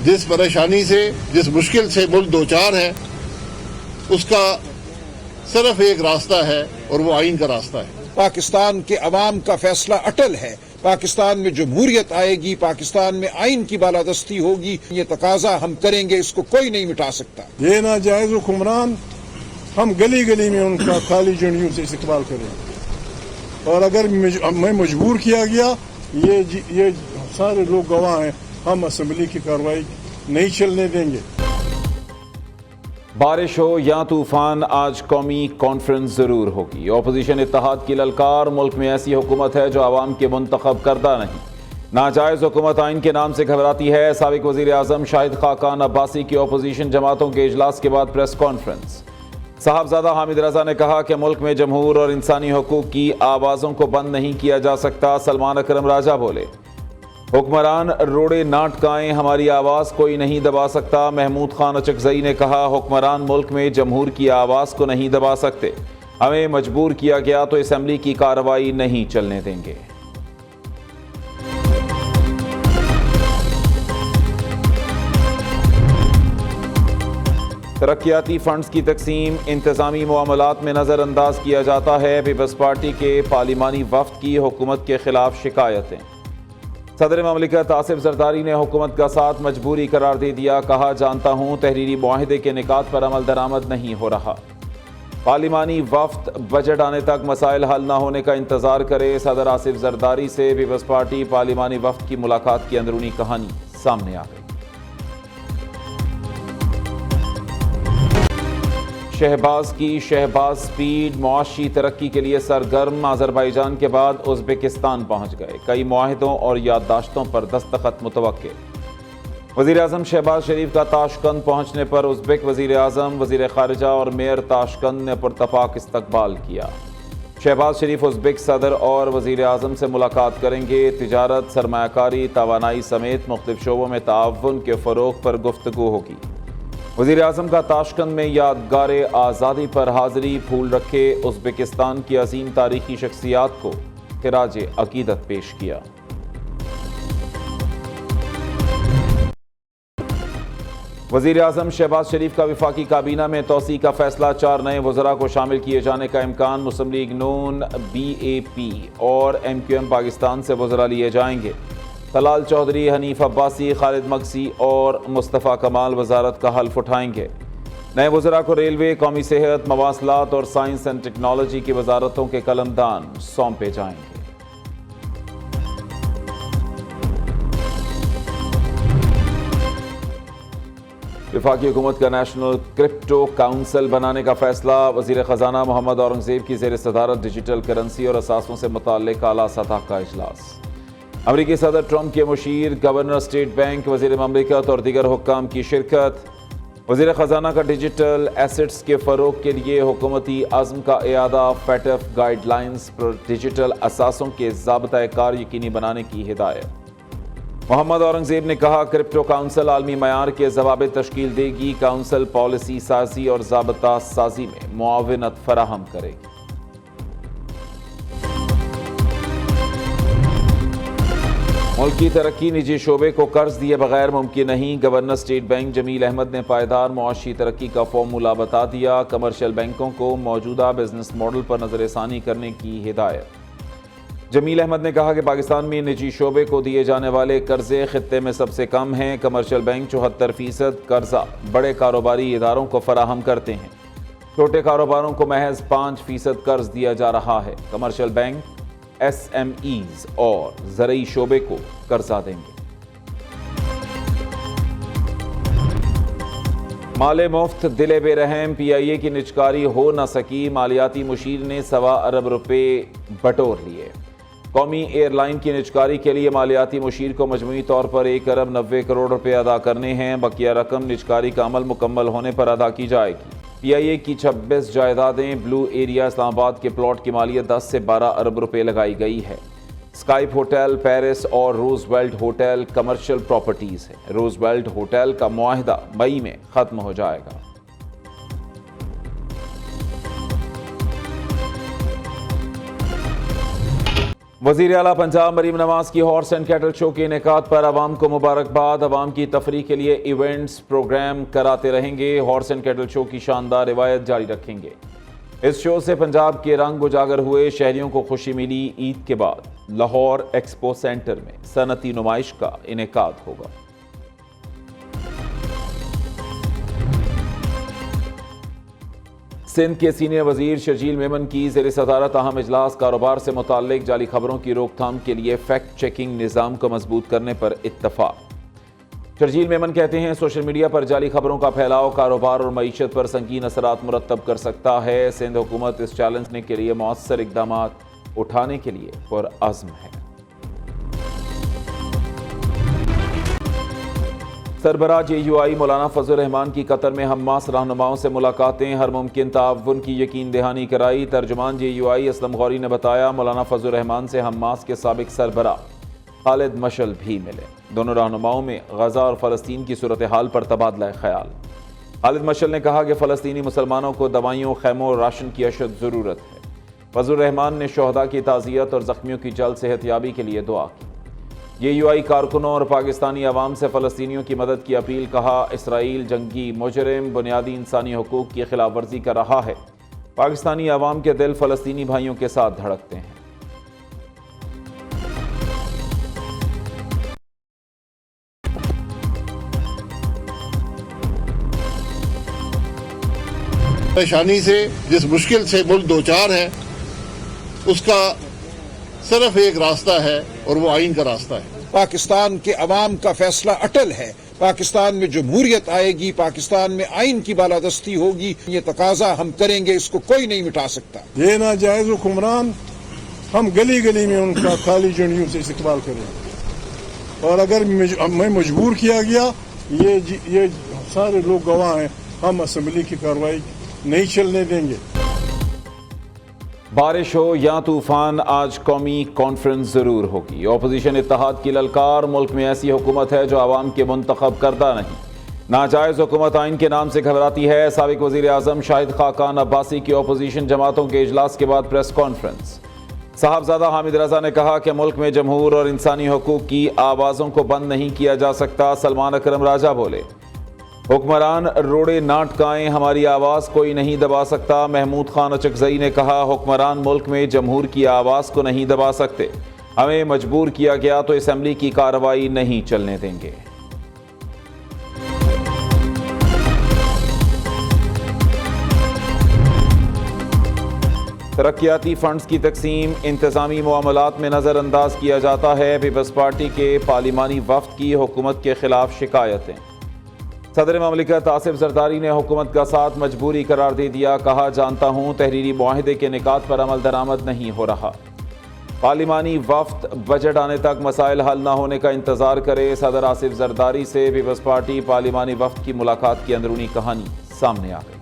जिस परेशानी से, जिस मुश्किल से मुल्क दो चार है, उसका सिर्फ एक रास्ता है और वो आइन का रास्ता है। पाकिस्तान के अवाम का फैसला अटल है। पाकिस्तान में जमहूरियत आएगी, पाकिस्तान में आइन की बालादस्ती होगी। ये तकाजा हम करेंगे, इसको कोई नहीं मिटा सकता। ये नाजायज हुक्मरान हम गली गली में उनका खाली झंडियों से इस्तेमाल करें, और अगर मैं मजबूर किया गया, ये सारे लोग गवाह हैं, हम असेंबली की कार्रवाई नहीं चलने देंगे। बारिश हो या तूफान, आज कौमी कॉन्फ्रेंस ज़रूर होगी। अपोजिशन इत्तेहाद की ललकार, मुल्क में ऐसी हुकूमत है जो आवाम के मुंतखब करदा नहीं। नाजायज़ हुकूमत आइन के नाम से घबराती है। साबिक वज़ीर आज़म शाहिद खाकान अब्बासी की अपोजिशन जमातों के इजलास के बाद प्रेस कॉन्फ्रेंस। साहबजादा हामिद रजा ने कहा कि मुल्क में जमहूर और इंसानी हकूक़ की आवाज़ों को बंद नहीं किया जा सकता। सलमान अकरम राजा बोले, हुक्मरान रोड़े नाटकाएं, हमारी आवाज़ कोई नहीं दबा सकता। महमूद खान अचकजई ने कहा, हुक्मरान मुल्क में जमहूर की आवाज़ को नहीं दबा सकते। हमें मजबूर किया गया तो असेंबली की कार्रवाई नहीं चलने देंगे। तरक्याती फंड्स की तकसीम इंतजामी मामलात में नज़रअंदाज किया जाता है। पीपल्स पार्टी के पार्लिमानी वफ्द की हुकूमत के खिलाफ शिकायतें। सदर ममलिकत आसिफ जरदारी ने हुकूमत का साथ मजबूरी करार दे दिया। कहा, जानता हूँ तहरीरी मुआहिदे के निकात पर अमल दरामद नहीं हो रहा। पार्लिमानी वफ्द बजट आने तक मसाइल हल न होने का इंतजार करे। सदर आसिफ जरदारी से पीपल्स पार्टी पार्लिमानी वफ्द की मुलाकात की अंदरूनी कहानी सामने आ गई। शहबाज की शहबाज स्पीड, मुआशी तरक्की के लिए सरगर्म। अजरबैजान के बाद उज़्बेकिस्तान पहुंच गए। कई मुआहिदों और याददाश्तों पर दस्तखत मुतवक्के। वज़ीर आज़म शहबाज शरीफ का ताशकंद पहुंचने पर उज़्बेक वज़ीर आज़म, वज़ीर ख़ारिजा और मेयर ताशकंद ने पुरतपाक इस्तकबाल किया। शहबाज शरीफ उज़्बेक सदर और वज़ीर आज़म से मुलाकात करेंगे। तिजारत, सरमायाकारी, तवानाई समेत मुख्तलिफ शोबों में ताअवुन के फ़रोग़ पर गुफ्तगू होगी। वज़ीर आज़म का ताशकंद में यादगार आज़ादी पर हाज़िरी, फूल रखे। उज़्बेकिस्तान की अजीम तारीख़ी शख्सियात को खिराज अक़ीदत पेश किया। वज़ीर आज़म शहबाज शरीफ का वफाकी काबीना में तोसी का फैसला। 4 नए वज़रा को शामिल किए जाने का इम्कान। मुस्लिम लीग नून, BAP और MQM पाकिस्तान से वज़रा लिए जाएंगे। तलाल चौधरी, हनीफ अब्बासी, खालिद मगसी और मुस्तफ़ा कमाल वजारत का हल्फ उठाएंगे। नए वज़रा को रेलवे, कौमी सेहत, मवासलात और साइंस एंड टेक्नोलॉजी की वजारतों के कलमदान सौंपे जाएंगे। वफाकी हुकूमत का नेशनल क्रिप्टो काउंसिल बनाने का फैसला। वज़ीर ख़जाना मोहम्मद औरंगज़ेब की ज़ेर सदारत डिजिटल करेंसी और असासों से मुताल्लिक़ आला सतह का इजलास। अमरीकी सदर ट्रंप के मुशीर, गवर्नर स्टेट बैंक, वज़ीर ममलिकत और दीगर हुक्काम की शिरकत। वज़ीर ख़जाना का डिजिटल एसेट्स के फ़रोग़ के लिए हुकूमती अज़्म का इयादा। FATF गाइडलाइंस पर डिजिटल असासों के ज़ाब्ता कार यकीनी बनाने की हिदायत। मोहम्मद औरंगज़ेब ने कहा, क्रिप्टो काउंसिल आलमी मयार के ज़वाबित तश्कील देगी। काउंसिल पॉलिसी साजी और ज़ाब्ता साजी में मुआविनत फराहम करेगी। मुल्क की तरक्की निजी शोबे को कर्ज दिए बगैर मुमकिन नहीं। Governor state bank Jameel Ahmed ने पायदार मुआशी तरक्की का फॉर्मूला बता दिया। कमर्शियल बैंकों को मौजूदा बिजनेस मॉडल पर नजरसानी करने की हिदायत। जमील अहमद ने कहा कि पाकिस्तान में निजी शोबे को दिए जाने वाले कर्जे खित्ते में सबसे कम हैं। कमर्शियल बैंक 74% कर्जा बड़े कारोबारी इदारों को फराहम करते हैं। छोटे कारोबारों को महज 5% कर्ज दिया जा रहा है। कमर्शियल बैंक SMEs और ज़रई शोबे को कर्जा देंगे। माले मुफ्त दिले बेरहम, PIA की निजकारी हो न सकी। मालियाती मुशीर ने 1.25 अरब रुपए बटोर लिए। कौमी एयरलाइन की निजकारी के लिए मालियाती मुशीर को मजमूई तौर पर 1 अरब 90 करोड़ रुपए अदा करने हैं। बकिया रकम निजकारी का अमल मुकम्मल होने पर अदा की जाएगी। PIA की 26 जायदादें, ब्लू एरिया इस्लामाबाद के प्लॉट की मालियत 10 से 12 अरब रुपए लगाई गई है। स्काइप होटल पेरिस और रोजवेल्ट होटल कमर्शियल प्रॉपर्टीज है। रोजवेल्ट होटल का मुआहिदा मई में खत्म हो जाएगा। وزیر اعلیٰ پنجاب مریم نواز کی ہارس اینڈ کیٹل شو کے انعقاد پر عوام کو مبارکباد. عوام کی تفریح کے لیے ایونٹس پروگرام کراتے رہیں گے. ہارس اینڈ کیٹل شو کی شاندار روایت جاری رکھیں گے. اس شو سے پنجاب کے رنگ اجاگر ہوئے. شہریوں کو خوشی ملی. عید کے بعد لاہور ایکسپو سینٹر میں صنعتی نمائش کا انعقاد ہوگا. سندھ کے سینئر وزیر شرجیل میمن کی زیر صدارت اہم اجلاس. کاروبار سے متعلق جعلی خبروں کی روک تھام کے لیے فیکٹ چیکنگ نظام کو مضبوط کرنے پر اتفاق. شرجیل میمن کہتے ہیں سوشل میڈیا پر جعلی خبروں کا پھیلاؤ کاروبار اور معیشت پر سنگین اثرات مرتب کر سکتا ہے. سندھ حکومت اس چیلنج کے لیے مؤثر اقدامات اٹھانے کے لیے پرعزم ہے. سربراہ JUI مولانا فضل الرحمان کی قطر میں حماس رہنماؤں سے ملاقاتیں. ہر ممکن تعاون کی یقین دہانی کرائی. ترجمان JUI اسلم غوری نے بتایا مولانا فضل الرحمان سے حماس کے سابق سربراہ خالد مشعل بھی ملے. دونوں رہنماؤں میں غزہ اور فلسطین کی صورتحال پر تبادلہ خیال. خالد مشعل نے کہا کہ فلسطینی مسلمانوں کو دوائیوں، خیموں اور راشن کی اشد ضرورت ہے. فضل الرحمان نے شہداء کی تعزیت اور زخمیوں کی جلد صحت یابی کے لیے دعا کی. JUI کارکنوں اور پاکستانی عوام سے فلسطینیوں کی مدد کی اپیل. کہا اسرائیل جنگی مجرم بنیادی انسانی حقوق کی خلاف ورزی کر رہا ہے. پاکستانی عوام کے دل فلسطینی بھائیوں کے ساتھ دھڑکتے ہیں. پریشانی سے جس مشکل سے ملک دوچار ہے اس کا صرف ایک راستہ ہے اور وہ آئین کا راستہ ہے. پاکستان کے عوام کا فیصلہ اٹل ہے. پاکستان میں جمہوریت آئے گی. پاکستان میں آئین کی بالادستی ہوگی. یہ تقاضا ہم کریں گے. اس کو کوئی نہیں مٹا سکتا. یہ ناجائز حکمران ہم گلی گلی میں ان کا کالی جھنڈیوں سے استقبال کریں. اور اگر میں مجبور کیا گیا یہ سارے لوگ گواہ ہیں. ہم اسمبلی کی کارروائی نہیں چلنے دیں گے. بارش ہو یا طوفان آج قومی کانفرنس ضرور ہوگی. اپوزیشن اتحاد کی للکار. ملک میں ایسی حکومت ہے جو عوام کے منتخب کردہ نہیں. ناجائز حکومت آئین کے نام سے گھبراتی ہے. سابق وزیر اعظم شاہد خاقان عباسی کی اپوزیشن جماعتوں کے اجلاس کے بعد پریس کانفرنس. صاحبزادہ حامد رضا نے کہا کہ ملک میں جمہور اور انسانی حقوق کی آوازوں کو بند نہیں کیا جا سکتا. سلمان اکرم راجہ بولے حکمران روڑے نہ اٹکائیں ہماری آواز کوئی نہیں دبا سکتا. محمود خان اچکزئی نے کہا حکمران ملک میں جمہور کی آواز کو نہیں دبا سکتے. ہمیں مجبور کیا گیا تو اسمبلی کی کارروائی نہیں چلنے دیں گے. ترقیاتی فنڈز کی تقسیم انتظامی معاملات میں نظر انداز کیا جاتا ہے. پیپلز پارٹی کے پارلیمانی وفد کی حکومت کے خلاف شکایتیں. صدر مملکت آصف زرداری نے حکومت کا ساتھ مجبوری قرار دے دیا. کہا جانتا ہوں تحریری معاہدے کے انعقاد پر عمل درآمد نہیں ہو رہا. پارلیمانی وفد بجٹ آنے تک مسائل حل نہ ہونے کا انتظار کرے. صدر آصف زرداری سے پیپلز پارٹی پارلیمانی وفد کی ملاقات کی اندرونی کہانی سامنے آ گئی.